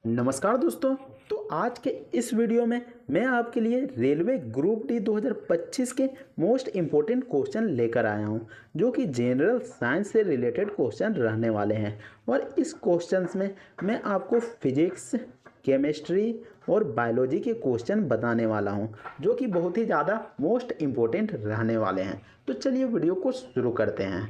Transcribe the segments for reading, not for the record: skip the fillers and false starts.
नमस्कार दोस्तों। तो आज के इस वीडियो में मैं आपके लिए रेलवे ग्रुप डी 2025 के मोस्ट इम्पोर्टेंट क्वेश्चन लेकर आया हूं, जो कि जनरल साइंस से रिलेटेड क्वेश्चन रहने वाले हैं। और इस क्वेश्चंस में मैं आपको फिजिक्स, केमिस्ट्री और बायोलॉजी के क्वेश्चन बताने वाला हूं, जो कि बहुत ही ज़्यादा मोस्ट इम्पोर्टेंट रहने वाले हैं। तो चलिए वीडियो को शुरू करते हैं।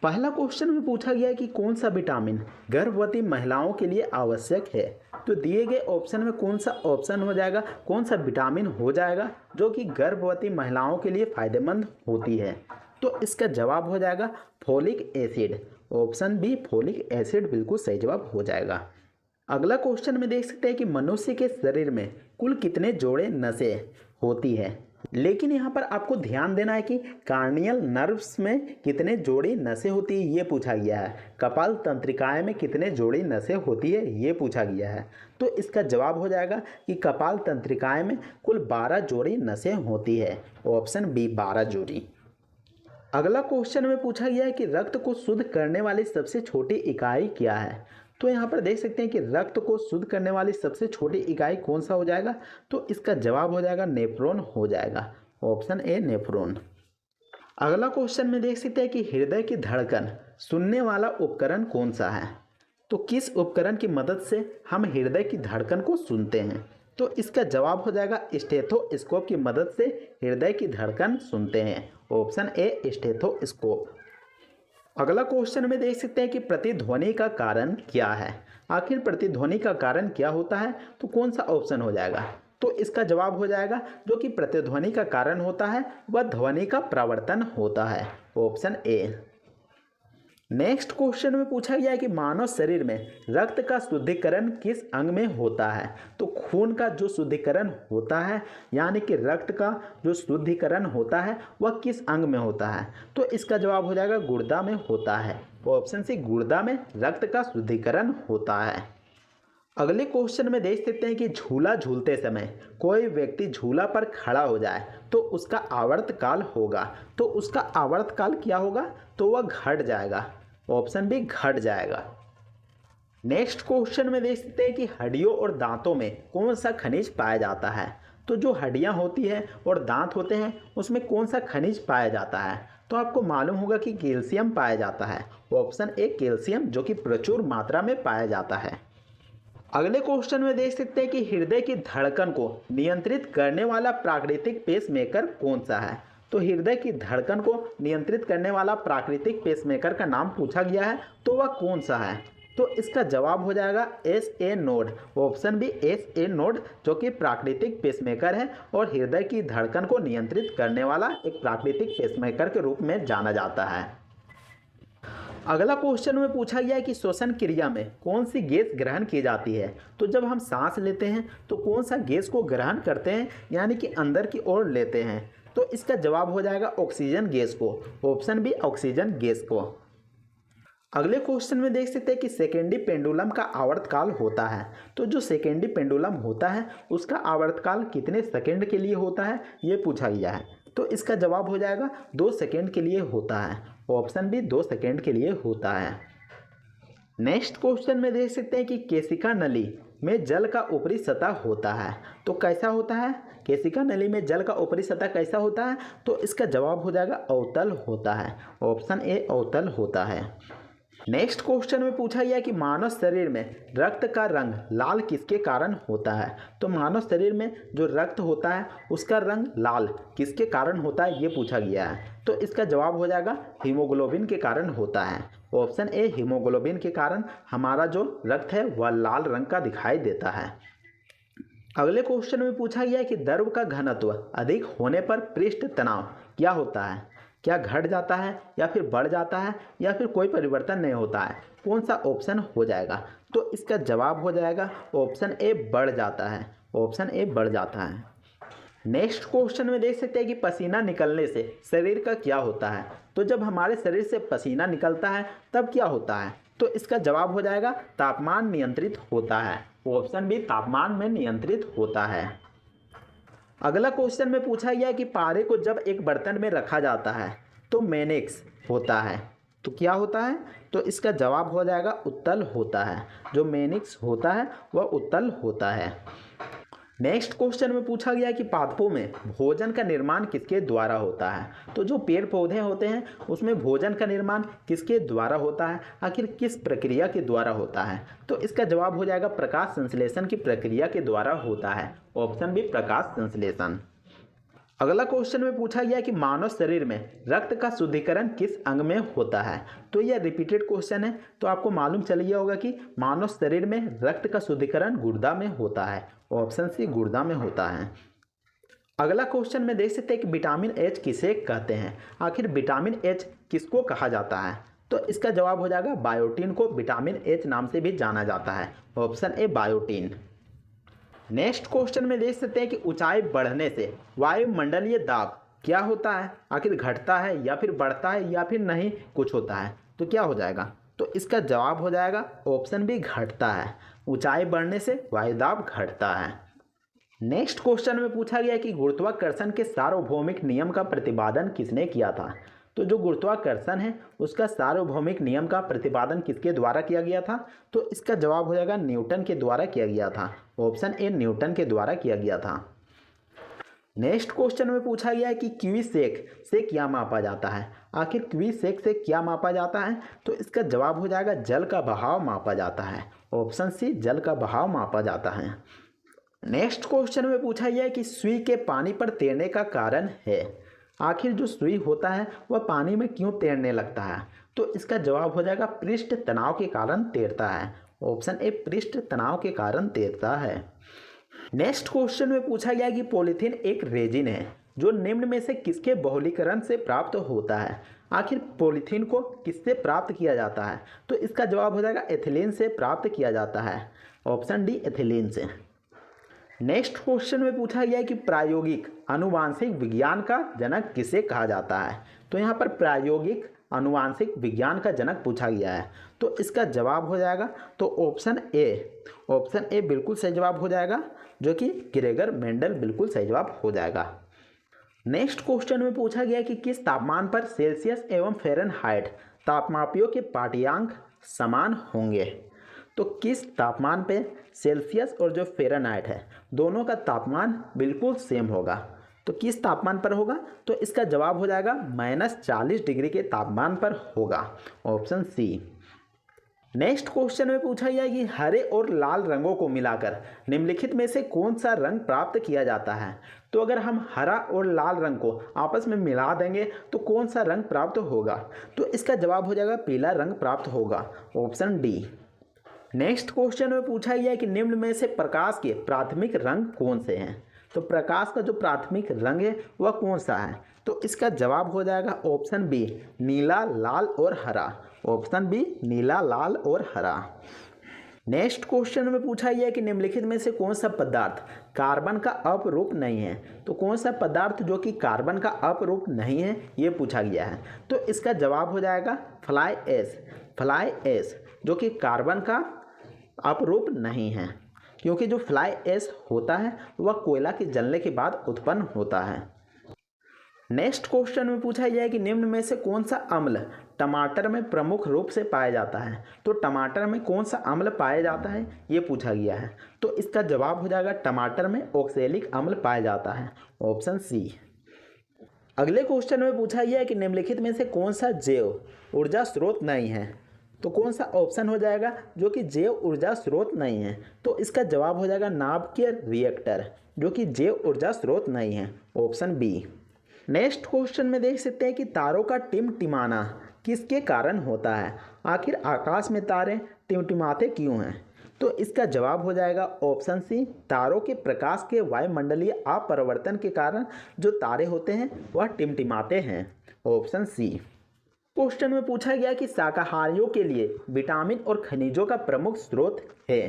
पहला क्वेश्चन में पूछा गया है कि कौन सा विटामिन गर्भवती महिलाओं के लिए आवश्यक है। तो दिए गए ऑप्शन में कौन सा ऑप्शन हो जाएगा, कौन सा विटामिन हो जाएगा जो कि गर्भवती महिलाओं के लिए फायदेमंद होती है। तो इसका जवाब हो जाएगा folic acid. Option B folic acid बिल्कुल सही जवाब हो जाएगा। अगला क्वेश्चन में देख सकते हैं कि मनुष्य के शरीर में कुल कितने जोड़े नसें होती है। लेकिन यहाँ पर आपको ध्यान देना है कि कार्नियल नर्व्स में कितने जोड़ी नसें होती है ये पूछा गया है। कपाल तंत्रिकाएं में कितने जोड़ी नसें होती है ये पूछा गया है। तो इसका जवाब हो जाएगा कि कपाल तंत्रिकाएं में कुल 12 जोड़ी नसें होती है। ऑप्शन बी 12 जोड़ी। अगला क्वेश्चन में पूछा गया है कि रक्त को शुद्ध करने वाली सबसे छोटी इकाई क्या है। तो यहाँ पर देख सकते हैं कि रक्त को शुद्ध करने वाली सबसे छोटी इकाई कौन सा हो जाएगा। तो इसका जवाब हो जाएगा नेफ्रॉन हो जाएगा। Option A nephron. अगला क्वेश्चन में देख सकते हैं कि हृदय की धड़कन सुनने वाला उपकरण कौन सा है। तो किस उपकरण की मदद से हम हृदय की धड़कन को सुनते हैं। तो इसका जवाब हो जाएगा स्टेथोस्कोप की मदद से हृदय की धड़कन सुनते हैं। Option A stethoscope. अगला क्वेश्चन में देख सकते हैं कि प्रतिध्वनि का कारण क्या है। आखिर प्रतिध्वनि का कारण क्या होता है। तो कौन सा ऑप्शन हो जाएगा। तो इसका जवाब हो जाएगा जो कि प्रतिध्वनि का कारण होता है वह ध्वनि का प्रवर्तन होता है। Option A. नेक्स्ट क्वेश्चन में पूछा गया है कि मानव शरीर में रक्त का शुद्धिकरण किस अंग में होता है। तो खून का जो शुद्धिकरण होता है यानी कि रक्त का जो शुद्धिकरण होता है वह किस अंग में होता है। तो इसका जवाब हो जाएगा गुर्दा में होता है। ऑप्शन सी गुर्दा में रक्त का शुद्धिकरण होता है। अगले क्वेश्चन में देख सकते हैं कि झूला झूलते समय कोई व्यक्ति झूला पर खड़ा हो जाए तो उसका आवर्तकाल होगा। तो उसका आवर्तकाल क्या होगा। तो वह घट जाएगा। ऑप्शन बी घट जाएगा। नेक्स्ट क्वेश्चन में देख सकते हैं कि हड्डियों और दांतों में कौन सा खनिज पाया जाता है। तो जो हड्डियां होती है और दांत होते हैं उसमें कौन सा खनिज पाया जाता है। तो आपको मालूम होगा कि कैल्शियम पाया जाता है। ऑप्शन ए कैल्शियम, जो कि प्रचुर मात्रा में पाया जाता है। अगले क्वेश्चन में देख सकते हैं कि हृदय की धड़कन को नियंत्रित करने वाला प्राकृतिक पेसमेकर कौन सा है। तो हृदय की धड़कन को नियंत्रित करने वाला प्राकृतिक पेसमेकर का नाम पूछा गया है, तो वह कौन सा है। तो इसका जवाब हो जाएगा SA node. Option B SA node, जो कि प्राकृतिक पेसमेकर है और हृदय की धड़कन को नियंत्रित करने वाला एक प्राकृतिक पेसमेकर के रूप में जाना जाता है। अगला क्वेश्चन में पूछा गया है कि श्वसन क्रिया में कौन सी गैस ग्रहण की जाती है। तो जब हम सांस लेते हैं तो कौन सा गैस को ग्रहण करते हैं यानी कि अंदर की ओर लेते हैं। तो इसका जवाब हो जाएगा ऑक्सीजन गैस को। ऑप्शन बी ऑक्सीजन गैस को। अगले क्वेश्चन में देख सकते हैं कि सेकेंडी पेंडुलम का आवर्तकाल होता है। तो जो सेकेंडी पेंडुलम होता है उसका आवर्तकाल कितने सेकेंड के लिए होता है ये पूछा गया है। तो इसका जवाब हो जाएगा 2 सेकेंड के लिए होता है। ऑप्शन बी 2 सेकेंड के लिए होता है। नेक्स्ट क्वेश्चन में देख सकते हैं कि केशिका नली में जल का ऊपरी सतह होता है। तो कैसा होता है। केशिका नली में जल का ऊपरी सतह कैसा होता है। तो इसका जवाब हो जाएगा अवतल होता है। ऑप्शन ए अवतल होता है। नेक्स्ट क्वेश्चन में पूछा गया कि मानव शरीर में रक्त का रंग लाल किसके कारण होता है। तो मानव शरीर में जो रक्त होता है उसका रंग लाल किसके कारण होता है ये पूछा गया है। तो इसका जवाब हो जाएगा हीमोग्लोबिन के कारण होता है। ऑप्शन ए हीमोग्लोबिन के कारण हमारा जो रक्त है वह लाल रंग का दिखाई देता है। अगले क्वेश्चन में पूछा गया कि द्रव का घनत्व अधिक होने पर पृष्ठ तनाव क्या होता है। क्या घट जाता है या फिर बढ़ जाता है या फिर कोई परिवर्तन नहीं होता है। कौन सा ऑप्शन हो जाएगा। तो इसका जवाब हो जाएगा ऑप्शन ए बढ़ जाता है। ऑप्शन ए बढ़ जाता है। नेक्स्ट क्वेश्चन में देख सकते हैं कि पसीना निकलने से शरीर का क्या होता है। तो जब हमारे शरीर से पसीना निकलता है तब क्या होता है। तो इसका जवाब हो जाएगा तापमान नियंत्रित होता है। ऑप्शन बी तापमान में नियंत्रित होता है। अगला क्वेश्चन में पूछा गया कि पारे को जब एक बर्तन में रखा जाता है तो मेनेक्स होता है। तो क्या होता है? तो इसका जवाब हो जाएगा उत्तल होता है। जो मेनिक्स होता है वह उत्तल होता है। नेक्स्ट क्वेश्चन में पूछा गया कि पादपों में भोजन का निर्माण किसके द्वारा होता है? तो जो पेड़ पौधे होते हैं उसमें भोजन का निर्माण किसके द्वारा होता है? आखिर किस प्रक्रिया के द्वारा होता है? तो इसका जवाब हो जाएगा प्रकाश संश्लेषण की प्रक्रिया के द्वारा होता है। ऑप्शन बी प्रकाश संश्लेषण। अगला क्वेश्चन में पूछा गया कि मानव शरीर में रक्त का शुद्धिकरण किस अंग में होता है? तो यह रिपीटेड क्वेश्चन है, तो आपको मालूम चल गया होगा कि मानव शरीर में रक्त का शुद्धिकरण गुर्दा में होता है। ऑप्शन सी गुर्दा में होता है। अगला क्वेश्चन में देख सकते हैं कि विटामिन एच किसे कहते हैं? आखिर विटामिन एच किसको कहा जाता है? तो इसका जवाब हो जाएगा बायोटीन को विटामिन एच नाम से भी जाना जाता है। Option A biotin. Next question में देख सकते हैं कि ऊंचाई बढ़ने से वायुमंडलीय दाब क्या होता है? आखिर घटता है या फिर बढ़ता है या फिर नहीं कुछ होता है? तो क्या हो जाएगा? तो इसका जवाब हो जाएगा ऑप्शन बी घटता है। ऊंचाई बढ़ने से वायुदाब घटता है। नेक्स्ट क्वेश्चन में पूछा गया कि गुरुत्वाकर्षण के सार्वभौमिक नियम का प्रतिपादन किसने किया था? तो जो गुरुत्वाकर्षण है उसका सार्वभौमिक नियम का प्रतिपादन किसके द्वारा किया गया था? तो इसका जवाब हो जाएगा न्यूटन के द्वारा किया गया था। ऑप्शन ए न्यूटन के द्वारा किया गया था। नेक्स्ट क्वेश्चन में पूछा गया है कि क्वीसेक से क्या मापा जाता है? आखिर क्वीसेक से क्या मापा जाता है? तो इसका जवाब हो जाएगा जल का बहाव मापा जाता है। ऑप्शन सी जल का बहाव मापा जाता है। नेक्स्ट क्वेश्चन में पूछा गया है कि सुई के पानी पर तैरने का कारण है। आखिर जो सुई होता है वह पानी में क्यों तैरने लगता है? तो इसका जवाब हो जाएगा पृष्ठ तनाव के कारण तैरता है। ऑप्शन ए पृष्ठ तनाव के कारण तैरता है। नेक्स्ट क्वेश्चन में पूछा गया कि पॉलीथीन एक रेजिन है जो निम्न में से किसके बहुलीकरण से प्राप्त होता है? आखिर पॉलीथीन को किससे प्राप्त किया जाता है? तो इसका जवाब हो जाएगा एथिलीन से प्राप्त किया जाता है। ऑप्शन डी एथिलीन से। नेक्स्ट क्वेश्चन में पूछा गया कि प्रायोगिक आनुवांशिक विज्ञान का जनक किसे कहा जाता है? तो यहाँ पर प्रायोगिक आनुवांशिक विज्ञान का जनक पूछा गया है, तो इसका जवाब हो जाएगा तो ऑप्शन ए बिल्कुल सही जवाब हो जाएगा, जो कि ग्रेगर मेंडल बिल्कुल सही जवाब हो जाएगा। नेक्स्ट क्वेश्चन में पूछा गया कि किस तापमान पर सेल्सियस एवं फ़ारेनहाइट तापमापियों के पाठ्यांक समान होंगे? तो किस तापमान पे सेल्सियस और जो फ़ारेनहाइट है दोनों का तापमान बिल्कुल सेम होगा? तो किस तापमान पर होगा? तो इसका जवाब हो जाएगा -40 डिग्री के तापमान पर होगा। Option C. नेक्स्ट क्वेश्चन में पूछा गया कि हरे और लाल रंगों को मिलाकर निम्नलिखित में से कौन सा रंग प्राप्त किया जाता है? तो अगर हम हरा और लाल रंग को आपस में मिला देंगे तो कौन सा रंग प्राप्त होगा? तो इसका जवाब हो जाएगा पीला रंग प्राप्त होगा। Option D. नेक्स्ट क्वेश्चन में पूछा गया कि निम्न में से प्रकाश के प्राथमिक रंग कौन से हैं? तो प्रकाश का जो प्राथमिक रंग है वह कौन सा है? तो इसका जवाब हो जाएगा ऑप्शन बी नीला, लाल और हरा। ऑप्शन बी नीला, लाल और हरा। नेक्स्ट क्वेश्चन में पूछा गया कि निम्नलिखित में से कौन सा पदार्थ कार्बन का अपरूप नहीं है? तो कौन सा पदार्थ जो कि कार्बन का अपरूप नहीं है ये पूछा गया है। तो इसका जवाब हो जाएगा फ्लाई ऐश, जो कि कार्बन का अपरूप नहीं है, क्योंकि जो फ्लाई ऐश होता है वह कोयला के जलने के बाद उत्पन्न होता है। नेक्स्ट क्वेश्चन में पूछा गया है कि निम्न में से कौन सा अम्ल टमाटर में प्रमुख रूप से पाया जाता है? तो टमाटर में कौन सा अम्ल पाया जाता है ये पूछा गया है। तो इसका जवाब हो जाएगा टमाटर में ऑक्सैलिक अम्ल पाया जाता है। Option C. अगले क्वेश्चन में पूछा गया है कि निम्नलिखित में से कौन सा जैव ऊर्जा स्रोत नहीं है? तो कौन सा ऑप्शन हो जाएगा जो कि जैव ऊर्जा स्रोत नहीं है? तो इसका जवाब हो जाएगा नाभिकीय रिएक्टर, जो कि जैव ऊर्जा स्रोत नहीं है। Option B. नेक्स्ट क्वेश्चन में देख सकते हैं कि तारों का टिमटिमाना किसके कारण होता है? आखिर आकाश में तारे टिमटिमाते क्यों हैं? तो इसका जवाब हो जाएगा ऑप्शन सी तारों के प्रकाश के वायुमंडलीय अपरिवर्तन के कारण जो तारे होते हैं वह टिमटिमाते हैं। Option C. क्वेश्चन में पूछा गया कि शाकाहारियों के लिए विटामिन और खनिजों का प्रमुख स्रोत है।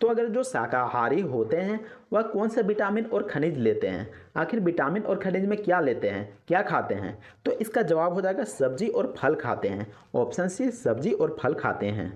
तो अगर जो शाकाहारी होते हैं वह कौन सा विटामिन और खनिज लेते हैं? आखिर विटामिन और खनिज में क्या लेते हैं, क्या खाते हैं? तो इसका जवाब हो जाएगा सब्जी और फल खाते हैं। ऑप्शन सी सब्जी और फल खाते हैं।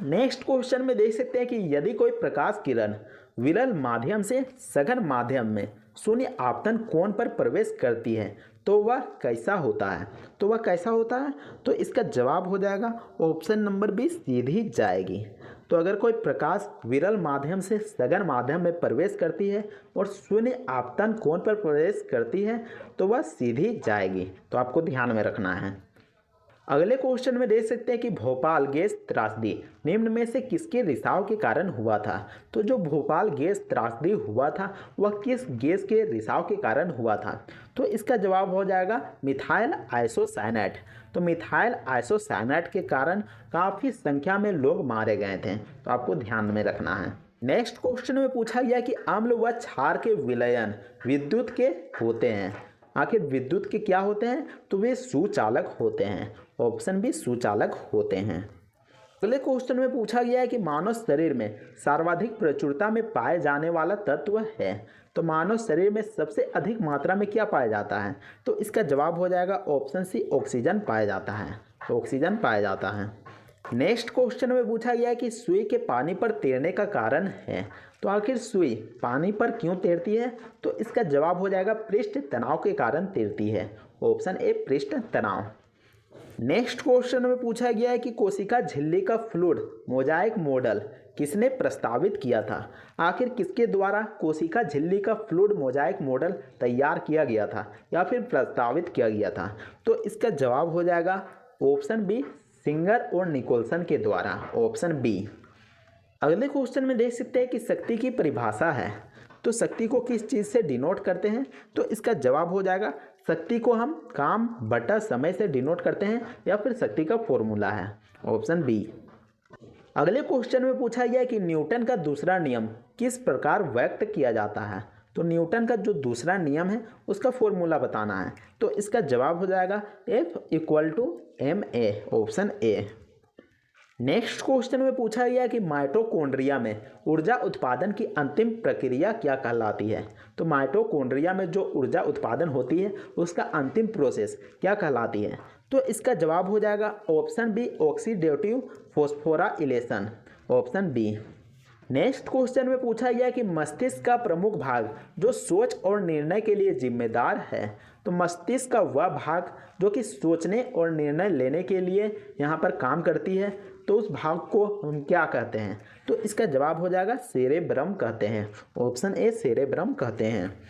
नेक्स्ट क्वेश्चन में देख सकते हैं कि यदि कोई प्रकाश किरण विरल माध्यम से सघन माध्यम में शून्य आपतन कोण पर प्रवेश करती है तो वह कैसा होता है? तो वह कैसा होता है? तो इसका जवाब हो जाएगा ऑप्शन नंबर बी, सीधी जाएगी। तो अगर कोई प्रकाश विरल माध्यम से सघन माध्यम में प्रवेश करती है और शून्य आपतन कोण पर प्रवेश करती है तो वह सीधी जाएगी। तो आपको ध्यान में रखना है। अगले क्वेश्चन में देख सकते हैं कि भोपाल गैस त्रासदी निम्न में से किसके रिसाव के कारण हुआ था? तो जो भोपाल गैस त्रासदी हुआ था वह किस गैस के रिसाव के कारण हुआ था? तो इसका जवाब हो जाएगा मिथाइल आइसोसाइनेट। तो मिथाइल आइसोसाइनेट के कारण काफ़ी संख्या में लोग मारे गए थे। तो आपको ध्यान में रखना है। नेक्स्ट क्वेश्चन में पूछा गया कि अम्ल व क्षार के विलयन विद्युत के होते हैं। आखिर विद्युत के क्या होते हैं? तो वे सुचालक होते हैं। ऑप्शन बी, सुचालक होते हैं। अगले क्वेश्चन में पूछा गया है कि मानव शरीर में सर्वाधिक प्रचुरता में पाए जाने वाला तत्व है। तो मानव शरीर में सबसे अधिक मात्रा में क्या पाया जाता है? तो इसका जवाब हो जाएगा ऑप्शन सी, ऑक्सीजन पाया जाता है। ऑक्सीजन पाया जाता है। नेक्स्ट क्वेश्चन में पूछा गया है कि सुई के पानी पर तैरने का कारण है। तो आखिर सुई पानी पर क्यों तैरती है? तो इसका जवाब हो जाएगा पृष्ठ तनाव के कारण तैरती है। ऑप्शन ए, पृष्ठ तनाव। नेक्स्ट क्वेश्चन में पूछा गया है कि कोशिका झिल्ली का फ्लूइड मोजाइक मॉडल किसने प्रस्तावित किया था? आखिर किसके द्वारा कोशिका झिल्ली का फ्लूइड मोजाइक मॉडल तैयार किया गया था या फिर प्रस्तावित किया गया था? तो इसका जवाब हो जाएगा ऑप्शन बी, सिंगर और निकोलसन के द्वारा। Option B. अगले क्वेश्चन में देख सकते हैं कि शक्ति की परिभाषा है। तो शक्ति को किस चीज़ से डिनोट करते हैं? तो इसका जवाब हो जाएगा शक्ति को हम काम बटा समय से डिनोट करते हैं या फिर शक्ति का फॉर्मूला है। Option B. अगले क्वेश्चन में पूछा गया कि न्यूटन का दूसरा नियम किस प्रकार व्यक्त किया जाता है? तो न्यूटन का जो दूसरा नियम है उसका फॉर्मूला बताना है। तो इसका जवाब हो जाएगा F=ma। Option A. Next question में पूछा गया कि माइटोकॉन्ड्रिया में ऊर्जा उत्पादन की अंतिम प्रक्रिया क्या कहलाती है? तो माइटोकॉन्ड्रिया में जो ऊर्जा उत्पादन होती है उसका अंतिम प्रोसेस क्या कहलाती है? तो इसका जवाब हो जाएगा option B, oxidative phosphorylation. Option B. Next question में पूछा गया कि मस्तिष्क का प्रमुख भाग जो सोच और निर्णय के लिए जिम्मेदार है। तो मस्तिष्क का वह भाग जो कि सोचने और निर्णय लेने के लिए यहाँ पर काम करती है, तो उस भाग को हम क्या कहते हैं? तो इसका जवाब हो जाएगा सेरेब्रम कहते हैं। ऑप्शन ए, सेरेब्रम कहते हैं।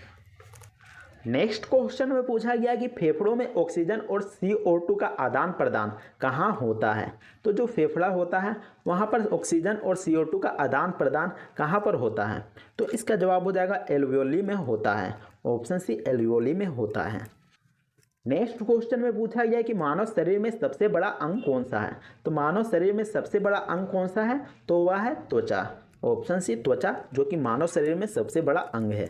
नेक्स्ट क्वेश्चन में पूछा गया कि फेफड़ों में ऑक्सीजन और CO2 का आदान प्रदान कहाँ होता है? तो जो फेफड़ा होता है वहाँ पर ऑक्सीजन और CO2 का आदान प्रदान कहाँ पर होता है? तो इसका जवाब हो जाएगा एल्वियोली में होता है। ऑप्शन सी, एल्वियोली में होता है। नेक्स्ट क्वेश्चन में पूछा गया कि मानव शरीर में सबसे बड़ा अंग कौन सा है? तो मानव शरीर में सबसे बड़ा अंग कौन सा है? तो वह है त्वचा। ऑप्शन सी, त्वचा, जो कि मानव शरीर में सबसे बड़ा अंग है।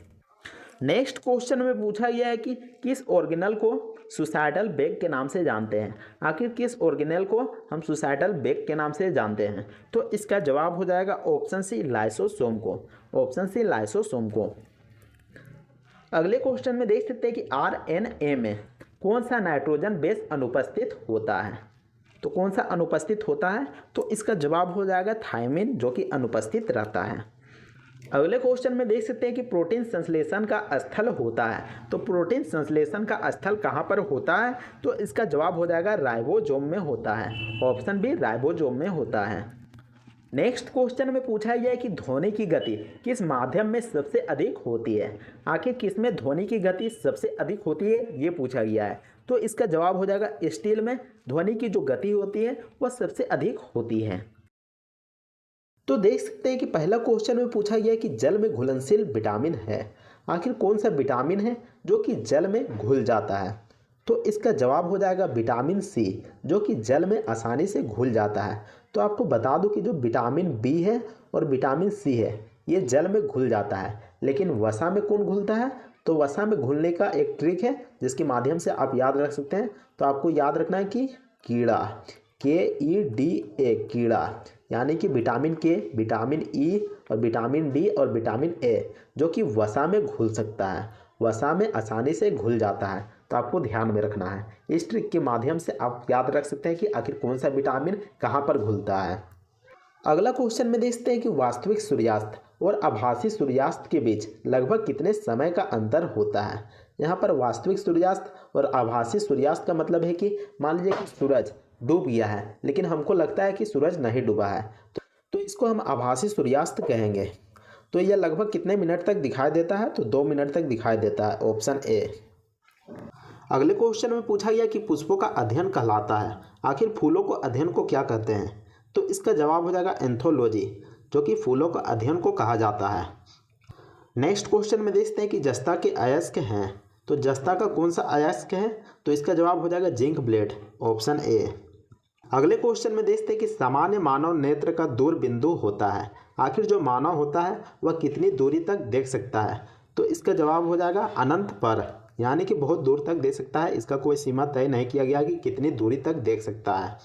नेक्स्ट क्वेश्चन में पूछा गया है कि किस ऑर्गेनल को सुसाइडल बेग के नाम से जानते हैं? आखिर किस ऑर्गेनल को हम सुसाइडल बेग के नाम से जानते हैं? तो इसका जवाब हो जाएगा ऑप्शन सी, लाइसोसोम को। ऑप्शन सी, लाइसोसोम को। अगले क्वेश्चन में देख सकते हैं कि RNA में कौन सा नाइट्रोजन बेस अनुपस्थित होता है? तो कौन सा अनुपस्थित होता है? तो इसका जवाब हो जाएगा थायमिन, जो कि अनुपस्थित रहता है। अगले क्वेश्चन में देख सकते हैं कि प्रोटीन संश्लेषण का स्थल होता है। तो प्रोटीन संश्लेषण का स्थल कहाँ पर होता है? तो इसका जवाब हो जाएगा राइबोसोम में होता है। ऑप्शन बी, राइबोसोम में होता है। नेक्स्ट क्वेश्चन में पूछा गया है कि ध्वनि की गति किस माध्यम में सबसे अधिक होती है? आखिर किस में ध्वनि की गति सबसे अधिक होती है, ये पूछा गया है। तो इसका जवाब हो जाएगा स्टील में ध्वनि की जो गति होती है वह सबसे अधिक होती है। तो देख सकते हैं कि पहला क्वेश्चन में पूछा गया है कि जल में घुलनशील विटामिन है। आखिर कौन सा विटामिन है जो कि जल में घुल जाता है? तो इसका जवाब हो जाएगा विटामिन सी, जो कि जल में आसानी से घुल जाता है। तो आपको बता दूं कि जो विटामिन बी है और विटामिन सी है ये जल में घुल जाता है, लेकिन वसा में कौन घुलता है? तो वसा में घुलने का एक ट्रिक है जिसके माध्यम से आप याद रख सकते हैं। तो आपको याद रखना है कि कीड़ा, KEDA, कीड़ा, यानी कि विटामिन के, विटामिन ई और विटामिन डी और विटामिन ए, जो कि वसा में घुल सकता है, वसा में आसानी से घुल जाता है। तो आपको ध्यान में रखना है। इस ट्रिक के माध्यम से आप याद रख सकते हैं कि आखिर कौन सा विटामिन कहाँ पर घुलता है। अगला क्वेश्चन में देखते हैं कि वास्तविक सूर्यास्त और आभासी सूर्यास्त के बीच लगभग कितने समय का अंतर होता है? यहाँ पर वास्तविक सूर्यास्त और आभासी सूर्यास्त का मतलब है कि मान लीजिए कि सूरज डूब गया है लेकिन हमको लगता है कि सूरज नहीं डूबा है, तो इसको हम आभासी सूर्यास्त कहेंगे। तो यह लगभग कितने मिनट तक दिखाई देता है? तो 2 मिनट तक दिखाई देता है, ऑप्शन ए। अगले क्वेश्चन में पूछा गया कि पुष्पों का अध्ययन कहलाता है, आखिर फूलों को अध्ययन को क्या कहते हैं? तो इसका जवाब हो जाएगा एंथोलॉजी, जो कि फूलों का अध्ययन को कहा जाता है। नेक्स्ट क्वेश्चन में देखते हैं कि जस्ता के अयस्क हैं, तो जस्ता का कौन सा अयस्क है? तो इसका जवाब हो जाएगा जिंक ब्लेड, ऑप्शन ए। अगले क्वेश्चन में देखते हैं कि सामान्य मानव नेत्र का दूर बिंदु होता है, आखिर जो मानव होता है वह कितनी दूरी तक देख सकता है? तो इसका जवाब हो जाएगा अनंत पर, यानी कि बहुत दूर तक देख सकता है। इसका कोई सीमा तय नहीं किया गया कि कितनी दूरी तक देख सकता है।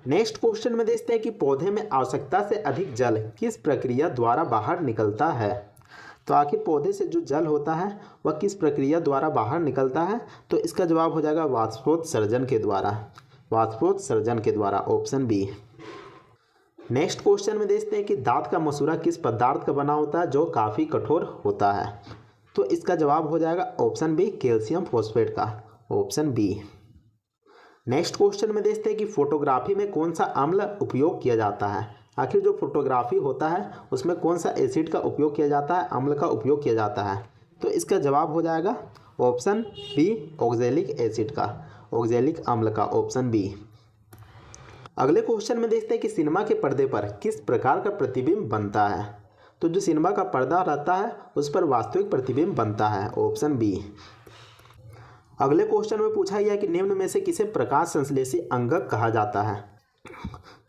नेक्स्ट क्वेश्चन में देखते हैं कि पौधे में आवश्यकता से अधिक जल किस प्रक्रिया द्वारा बाहर निकलता है? तो आखिर पौधे से जो जल होता है वह किस प्रक्रिया द्वारा बाहर निकलता है? तो इसका जवाब हो जाएगा वाष्पोत्सर्जन के द्वारा, वाष्पोत्सर्जन के द्वारा, ऑप्शन बी। नेक्स्ट क्वेश्चन में देखते हैं कि दांत का मसूड़ा किस पदार्थ का बना होता है जो काफ़ी कठोर होता है? तो इसका जवाब हो जाएगा ऑप्शन बी, कैल्शियम फॉस्फेट का, ऑप्शन बी। नेक्स्ट क्वेश्चन में देखते हैं कि फोटोग्राफी में कौन सा अम्ल उपयोग किया जाता है? आखिर जो फोटोग्राफी होता है उसमें कौन सा एसिड का उपयोग किया जाता है, अम्ल का उपयोग किया जाता है? तो इसका जवाब हो जाएगा ऑप्शन बी, ऑक्जेलिक एसिड का, ऑक्जेलिक अम्ल का, ऑप्शन बी। अगले क्वेश्चन में देखते हैं कि सिनेमा के पर्दे पर किस प्रकार का प्रतिबिंब बनता है? तो जो सिनेमा का पर्दा रहता है उस पर वास्तविक प्रतिबिंब बनता है, ऑप्शन बी। अगले क्वेश्चन में पूछा गया कि निम्न में से किसे प्रकाश संश्लेषी अंगक कहा जाता है?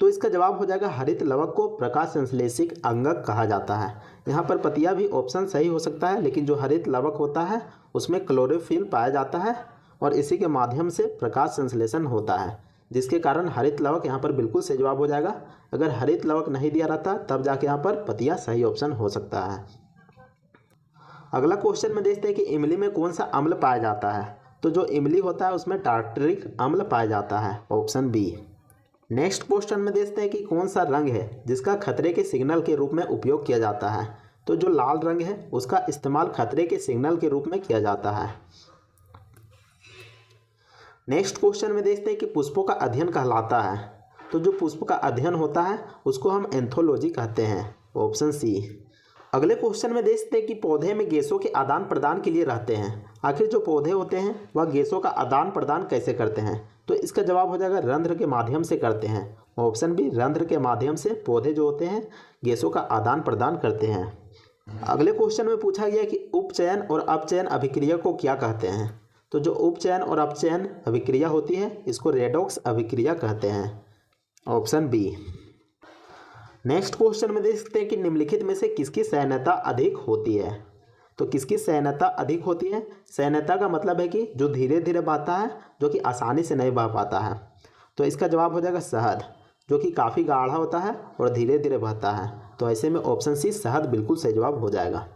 तो इसका जवाब हो जाएगा हरित लवक को प्रकाश संश्लेषी अंगक कहा जाता है। यहाँ पर पतिया भी ऑप्शन सही हो सकता है, लेकिन जो हरित लवक होता है उसमें क्लोरोफिल पाया जाता है और इसी के माध्यम से प्रकाश संश्लेषण होता है, जिसके कारण हरित लवक यहाँ पर बिल्कुल सही जवाब हो जाएगा। अगर हरित लवक नहीं दिया रहता तब जाके यहाँ पर पतिया सही ऑप्शन हो सकता है। अगला क्वेश्चन में देखते हैं कि इमली में कौन सा अम्ल पाया जाता है? तो जो इमली होता है उसमें टार्टरिक अम्ल पाया जाता है, ऑप्शन बी। नेक्स्ट क्वेश्चन में देखते हैं कि कौन सा रंग है जिसका खतरे के सिग्नल के रूप में उपयोग किया जाता है? तो जो लाल रंग है उसका इस्तेमाल खतरे के सिग्नल के रूप में किया जाता है। नेक्स्ट क्वेश्चन में देखते हैं कि पुष्पों का अध्ययन कहलाता है, तो जो पुष्प का अध्ययन होता है उसको हम एंथोलॉजी कहते हैं, ऑप्शन सी। अगले क्वेश्चन में देखते हैं कि पौधे में गैसों के आदान प्रदान के लिए रहते हैं, आखिर जो पौधे होते हैं वह गैसों का आदान प्रदान कैसे करते हैं? तो इसका जवाब हो जाएगा रंध्र के माध्यम से करते हैं, ऑप्शन बी। रंध्र के माध्यम से पौधे जो होते हैं गैसों का आदान प्रदान करते हैं। अगले क्वेश्चन में पूछा गया कि उपचयन और अपचयन अभिक्रिया को क्या कहते हैं? तो जो उपचयन और अपचयन अभिक्रिया होती है इसको रेडॉक्स अभिक्रिया कहते हैं, ऑप्शन बी। नेक्स्ट क्वेश्चन में देखते हैं कि निम्नलिखित में से किसकी सैन्यता अधिक होती है? तो किसकी सैन्यता अधिक होती है? सैन्यता का मतलब है कि जो धीरे धीरे बहता है, जो कि आसानी से नहीं बह पाता है। तो इसका जवाब हो जाएगा शहद, जो कि काफ़ी गाढ़ा होता है और धीरे धीरे बहता है। तो ऐसे में ऑप्शन सी शहद बिल्कुल सही जवाब हो जाएगा।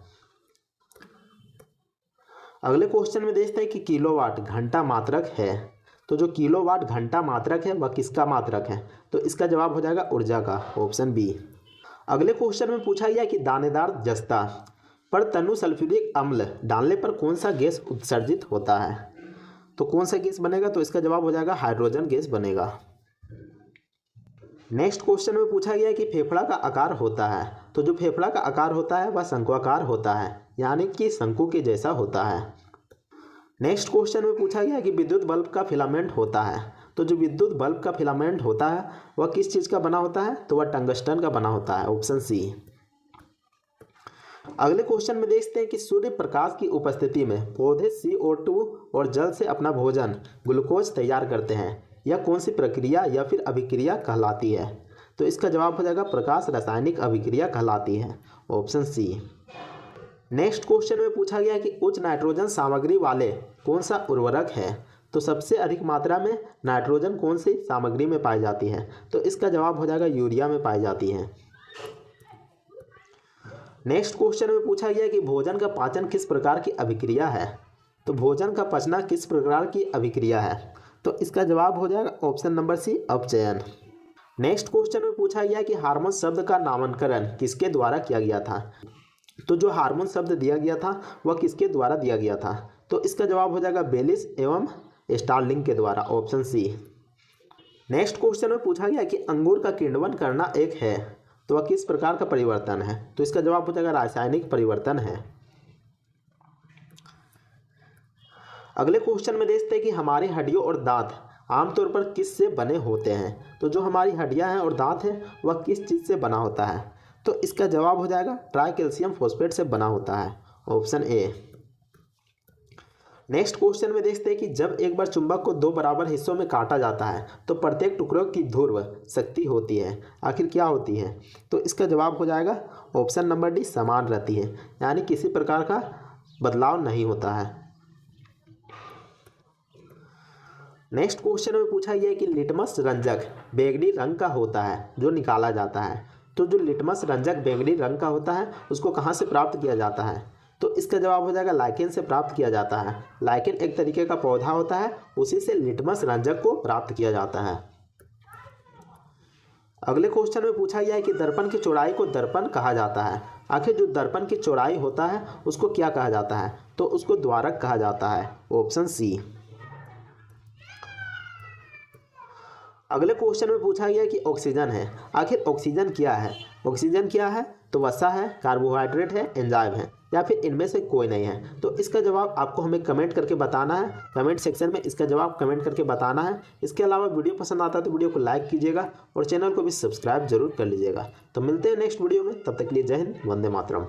अगले क्वेश्चन में देखते हैं कि किलोवाट घंटा मात्रक है, तो जो किलोवाट घंटा मात्रक है वह किसका मात्रक है? तो इसका जवाब हो जाएगा ऊर्जा का, ऑप्शन बी। अगले क्वेश्चन में पूछा गया कि दानेदार जस्ता पर तनु सल्फ्यूरिक अम्ल डालने पर कौन सा गैस उत्सर्जित होता है? तो कौन सा गैस बनेगा? तो इसका जवाब हो जाएगा हाइड्रोजन गैस बनेगा। नेक्स्ट क्वेश्चन में पूछा गया कि फेफड़ा का आकार होता है, तो जो फेफड़ा का आकार होता है वह शंक्वाकार होता है, यानी कि शंकु के जैसा होता है। नेक्स्ट क्वेश्चन में पूछा गया कि विद्युत बल्ब का फिलामेंट होता है, तो जो विद्युत बल्ब का फिलामेंट होता है वह किस चीज़ का बना होता है? तो वह टंगस्टन का बना होता है, ऑप्शन सी। अगले क्वेश्चन में देखते हैं कि सूर्य प्रकाश की उपस्थिति में पौधे CO2 और जल से अपना भोजन ग्लूकोज तैयार करते हैं, यह कौन सी प्रक्रिया या फिर अभिक्रिया कहलाती है? तो इसका जवाब हो जाएगा प्रकाश रासायनिक अभिक्रिया कहलाती है, ऑप्शन सी। नेक्स्ट क्वेश्चन में पूछा गया कि उच्च नाइट्रोजन सामग्री वाले कौन सा उर्वरक है? तो सबसे अधिक मात्रा में नाइट्रोजन कौन सी सामग्री में पाई जाती है? तो इसका जवाब हो जाएगा यूरिया में पाई जाती है। नेक्स्ट क्वेश्चन में पूछा गया कि भोजन का पाचन किस प्रकार की अभिक्रिया है? तो भोजन का पचना किस प्रकार की अभिक्रिया है? तो इसका जवाब हो जाएगा ऑप्शन नंबर सी, अपचयन। नेक्स्ट क्वेश्चन में पूछा गया कि हार्मोन शब्द का नामकरण किसके द्वारा किया गया था? तो जो हार्मोन शब्द दिया गया था वह किसके द्वारा दिया गया था? तो इसका जवाब हो जाएगा बेलिस एवं स्टार्लिंग के द्वारा, ऑप्शन सी। नेक्स्ट क्वेश्चन में पूछा गया कि अंगूर का किण्वन करना एक है, तो वह किस प्रकार का परिवर्तन है? तो इसका जवाब हो जाएगा रासायनिक परिवर्तन है। अगले क्वेश्चन में देखते हैं कि हमारी हड्डियों और दांत आमतौर पर किस से बने होते हैं? तो जो हमारी हड्डियां हैं और दांत हैं वह किस चीज़ से बना होता है? तो इसका जवाब हो जाएगा ट्राई कैल्शियम फॉस्फेट से बना होता है, ऑप्शन ए। नेक्स्ट क्वेश्चन में देखते हैं कि जब एक बार चुंबक को दो बराबर हिस्सों में काटा जाता है तो प्रत्येक टुकड़ों की ध्रुव शक्ति होती है, आखिर क्या होती है? तो इसका जवाब हो जाएगा ऑप्शन नंबर डी, समान रहती है, यानी किसी प्रकार का बदलाव नहीं होता है। नेक्स्ट क्वेश्चन में पूछा गया है कि लिटमस रंजक बैंगनी रंग का होता है जो निकाला जाता है। तो जो लिटमस रंजक बैंगनी रंग का होता है उसको कहाँ से प्राप्त किया जाता है? तो इसका जवाब हो जाएगा लाइकेन से प्राप्त किया जाता है। लाइकेन एक तरीके का पौधा होता है, उसी से लिटमस रंजक को प्राप्त किया जाता है। अगले क्वेश्चन में पूछा गया है कि दर्पण की चौड़ाई को दर्पण कहा जाता है। आखिर जो दर्पण की चौड़ाई होता है उसको क्या कहा जाता है? तो उसको द्वारक कहा जाता है, ऑप्शन सी। अगले क्वेश्चन में पूछा गया कि ऑक्सीजन है, आखिर ऑक्सीजन क्या है? ऑक्सीजन क्या है? तो वसा है, कार्बोहाइड्रेट है, एंजाइम है, या फिर इनमें से कोई नहीं है? तो इसका जवाब आपको हमें कमेंट करके बताना है, कमेंट सेक्शन में इसका जवाब कमेंट करके बताना है। इसके अलावा वीडियो पसंद आता है तो वीडियो को लाइक कीजिएगा और चैनल को भी सब्सक्राइब जरूर कर लीजिएगा। तो मिलते हैं नेक्स्ट वीडियो में, तब तक के लिए जय हिंद, वंदे मातरम।